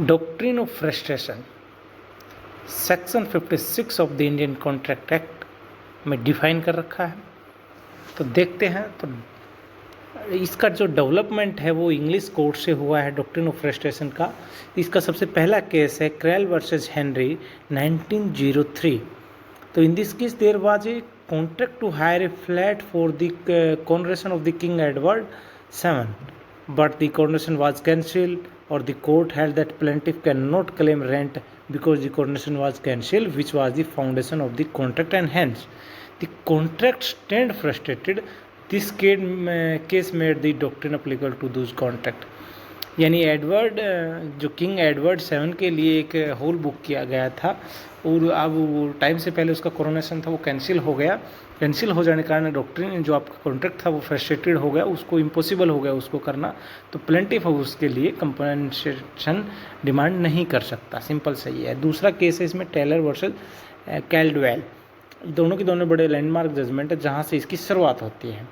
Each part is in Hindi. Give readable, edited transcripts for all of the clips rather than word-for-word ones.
Doctrine of frustration section 56 of the Indian contract act में डिफाइन कर रखा है। तो देखते हैं, तो इसका जो डेवलपमेंट है वो इंग्लिश कोर्ट से हुआ है डॉक्ट्रिन ऑफ फ्रस्ट्रेशन का। इसका सबसे पहला केस है क्रेल वर्सेस हेनरी 1903। तो in this case there was a contract to hire a flat for the coronation of the king Edward 7, but the coronation was cancelled, or the court held that plaintiff cannot claim rent because the coronation was cancelled, which was the foundation of the contract, and hence the contract stand frustrated. This case made the doctrine applicable to those contract. यानी एडवर्ड जो किंग एडवर्ड 7 के लिए एक हॉल बुक किया गया था और अब वो टाइम से पहले उसका कोरोनेशन था वो कैंसिल हो गया। कैंसिल हो जाने के कारण डॉक्ट्रिन जो आपका कॉन्ट्रैक्ट था वो फ्रस्ट्रेटेड हो गया, उसको इम्पॉसिबल हो गया उसको करना। तो प्लेंटिफ उसके लिए कंपनसेशन डिमांड नहीं कर सकता। सिंपल सही है। दूसरा केस है इसमें टेलर वर्सेस कैल्डवेल। दोनों के दोनों बड़े लैंडमार्क जजमेंट है जहाँ से इसकी शुरुआत होती है।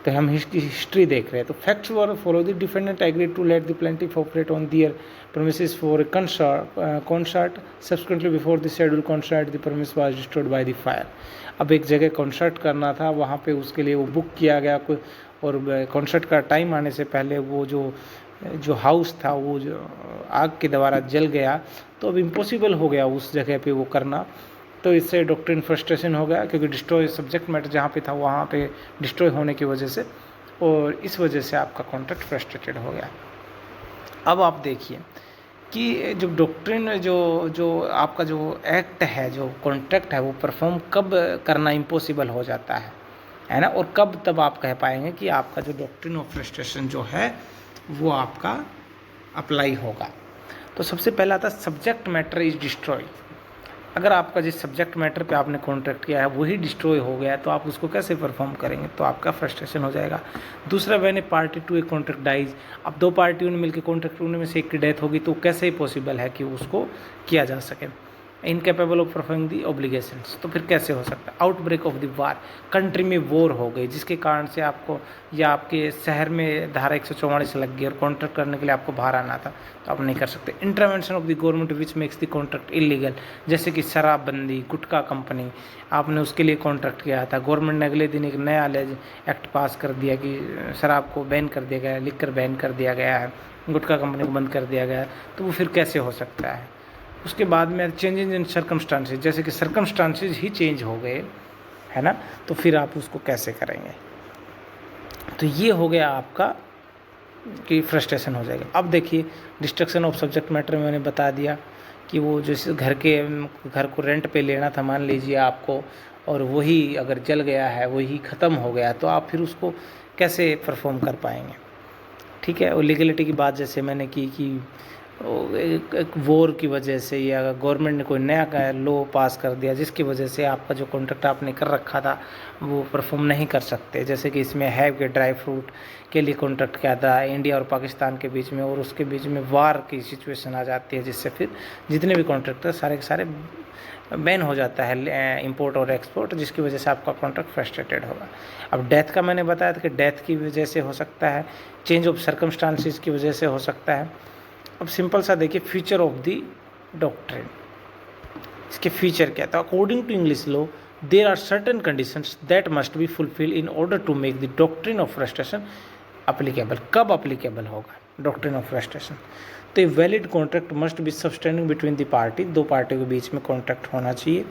तो हम हिस्ट्री देख रहे हैं। तो facts were follow the defendant agree to let the plaintiff operate on their premises for a concert. Subsequently, before the scheduled concert, the premise was destroyed by the fire. अब एक जगह कॉन्सर्ट करना था, वहाँ पे उसके लिए वो बुक किया गया और कॉन्सर्ट का टाइम आने से पहले वो जो हाउस था वो जो आग के द्वारा जल गया। तो अब इम्पॉसिबल हो गया उस जगह पे वो करना। तो इससे डॉक्ट्रिन फ्रस्ट्रेशन हो गया, क्योंकि डिस्ट्रॉय सब्जेक्ट मैटर जहाँ पे था वहाँ पे डिस्ट्रॉय होने की वजह से, और इस वजह से आपका कॉन्ट्रैक्ट फ्रस्ट्रेटेड हो गया। अब आप देखिए कि जो डॉक्ट्रिन जो आपका जो एक्ट है, जो कॉन्ट्रैक्ट है, वो परफॉर्म कब करना इम्पॉसिबल हो जाता है ना, और कब तब आप कह पाएंगे कि आपका जो डॉक्ट्रिन ऑफ फ्रस्ट्रेशन जो है वो आपका अप्लाई होगा। तो सबसे पहला था सब्जेक्ट मैटर इज डिस्ट्रॉय। अगर आपका जिस सब्जेक्ट मैटर पे आपने कॉन्ट्रैक्ट किया है वही डिस्ट्रॉय हो गया तो आप उसको कैसे परफॉर्म करेंगे, तो आपका फ्रस्ट्रेशन हो जाएगा। दूसरा, when a party to a contract dies. अब दो पार्टियों ने मिलकर कॉन्ट्रैक्ट, उनमें से एक की डेथ होगी तो कैसे पॉसिबल है कि उसको किया जा सके। Incapable of performing the obligations, तो फिर कैसे हो सकता है। Outbreak of the war, country में वॉर हो गई जिसके कारण से आपको या आपके शहर में धारा 144 लग गई और कॉन्ट्रैक्ट करने के लिए आपको बाहर आना था तो आप नहीं कर सकते। Intervention of the government which makes the contract illegal, जैसे कि शराबबंदी, गुटखा कंपनी, आपने उसके लिए कॉन्ट्रैक्ट किया था, गवर्नमेंट ने अगले दिन एक नया एक्ट पास कर दिया कि शराब को बैन कर दिया गया है, लिकर बैन कर दिया गया है, गुटखा कंपनी को बंद कर दिया गया है, तो वो फिर कैसे हो सकता है। उसके बाद में चेंजेस इन सर्कमस्टांसेस, जैसे कि सर्कमस्टांसेस ही चेंज हो गए, है ना, तो फिर आप उसको कैसे करेंगे। तो ये हो गया आपका कि फ्रस्ट्रेशन हो जाएगा। अब देखिए डिस्ट्रक्शन ऑफ सब्जेक्ट मैटर में मैंने बता दिया कि वो जैसे घर को रेंट पे लेना था मान लीजिए आपको, और वही अगर जल गया है, वही ख़त्म हो गया, तो आप फिर उसको कैसे परफॉर्म कर पाएंगे। ठीक है। और लीगलिटी की बात जैसे मैंने की कि एक वॉर की वजह से या गवर्नमेंट ने कोई नया लॉ पास कर दिया जिसकी वजह से आपका जो कॉन्ट्रैक्ट आपने कर रखा था वो परफॉर्म नहीं कर सकते। जैसे कि इसमें है कि ड्राई फ्रूट के लिए कॉन्ट्रैक्ट किया था इंडिया और पाकिस्तान के बीच में, और उसके बीच में वार की सिचुएशन आ जाती है जिससे फिर जितने भी कॉन्ट्रैक्ट सारे के सारे बैन हो जाता है इंपोर्ट और एक्सपोर्ट, जिसकी वजह से आपका कॉन्ट्रैक्ट फ्रस्ट्रेटेड होगा। अब डेथ का मैंने बताया था कि डेथ की वजह से हो सकता है, चेंज ऑफ सर्कमस्टांसिस की वजह से हो सकता है। अब सिंपल सा देखिए फीचर ऑफ द डॉक्ट्रिन, इसके फीचर क्या था। According to English law there are certain conditions that must be fulfil in order to make the doctrine of frustration applicable. कब अप्लीकेबल होगा डॉक्ट्रिन ऑफ फ्रस्ट्रेशन, तो a valid contract must be subsisting between the party, दो पार्टियों के बीच में कॉन्ट्रैक्ट होना चाहिए।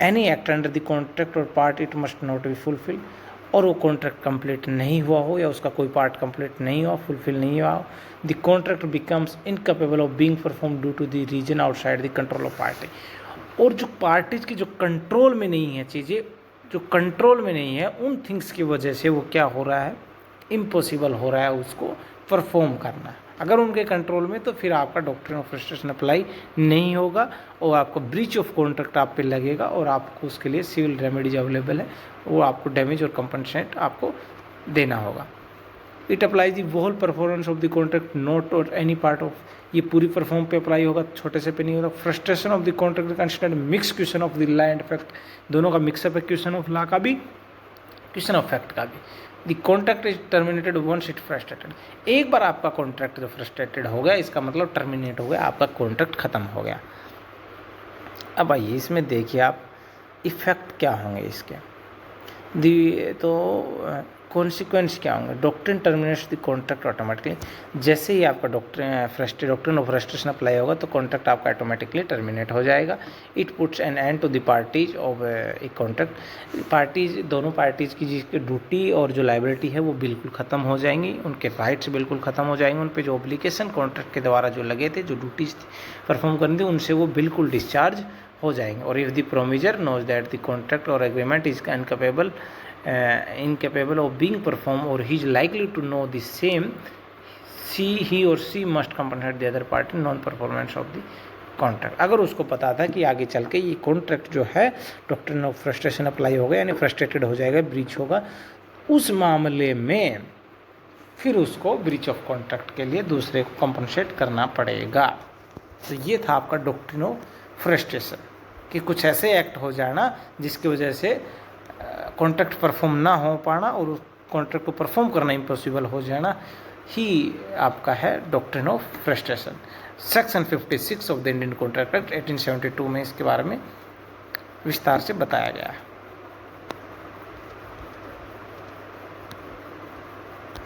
Any act under the contract और part it must not be fulfil, और वो कॉन्ट्रैक्ट कंप्लीट नहीं हुआ हो या उसका कोई पार्ट कंप्लीट नहीं हुआ, फुलफिल नहीं हुआ हो, the contract becomes incapable of being perform due to the reason outside the control of party. और जो पार्टीज की जो कंट्रोल में नहीं है, चीज़ें जो कंट्रोल में नहीं है, उन थिंग्स की वजह से वो क्या हो रहा है, इम्पॉसिबल हो रहा है उसको परफॉर्म करना। अगर उनके कंट्रोल में तो फिर आपका डॉक्ट्रिन ऑफ फ्रस्ट्रेशन अप्लाई नहीं होगा और आपको ब्रीच ऑफ कॉन्ट्रैक्ट आप पे लगेगा और आपको उसके लिए सिविल रेमेडीज अवेलेबल है, वो आपको डैमेज और कंपनसेट आपको देना होगा। It apply the whole performance of the contract not or any part of, ये पूरी परफॉर्म पे अप्लाई होगा, छोटे से पे नहीं होगा। Frustration of the contract considered mix question of the land fact, दोनों का मिक्सअप है, क्वेश्चन ऑफ लॉ का भी, क्वेश्चन ऑफ फैक्ट का भी। The contract is terminated once it frustrated. एक बार आपका कॉन्ट्रैक्ट जो फ्रस्ट्रेटेड हो गया, इसका मतलब टर्मिनेट हो गया, आपका कॉन्ट्रैक्ट खत्म हो गया। अब आइए इसमें देखिए आप इफ़ेक्ट क्या होंगे इसके, तो कॉन्सिक्वेंस क्या होंगे। Doctrine terminates the contract automatically. जैसे ही आपका डॉक्ट्रिन ऑफ फ्रस्ट्रेशन अप्लाई होगा तो कॉन्ट्रैक्ट आपका ऑटोमेटिकली टर्मिनेट हो जाएगा। It puts an end to the parties of a contract. Parties, दोनों पार्टीज़ की जिसकी ड्यूटी और जो लाइबिलिटी है वो बिल्कुल ख़त्म हो जाएंगी, उनके राइट्स बिल्कुल ख़त्म हो जाएंगे, उन पर जो ऑब्लिगेशन कॉन्ट्रैक्ट के द्वारा जो लगे थे, जो ड्यूटीज परफॉर्म करनी थी, उनसे वो बिल्कुल डिस्चार्ज हो जाएंगे। और if the promisor knows that the contract और agreement is incapable of being performed or he is likely to know the same, he or she must compensate the other party non performance of the contract. अगर उसको पता था कि आगे चल के ये कॉन्ट्रैक्ट जो है डॉक्ट्रिन ऑफ फ्रस्ट्रेशन अप्लाई होगा, यानी फ्रस्ट्रेटेड हो जाएगा, ब्रीच होगा, उस मामले में फिर उसको ब्रीच ऑफ कॉन्ट्रैक्ट के लिए दूसरे को कंपनसेट करना पड़ेगा। तो ये था आपका डॉक्ट्रिन ऑफ फ्रस्ट्रेशन, कि कुछ ऐसे एक्ट हो जाना जिसकी वजह से कॉन्ट्रैक्ट परफॉर्म ना हो पाना और उस कॉन्ट्रैक्ट को परफॉर्म करना इम्पॉसिबल हो जाना ही आपका है doctrine of frustration. Section 56 of the Indian contract act 1872 में इसके बारे में विस्तार से बताया गया है।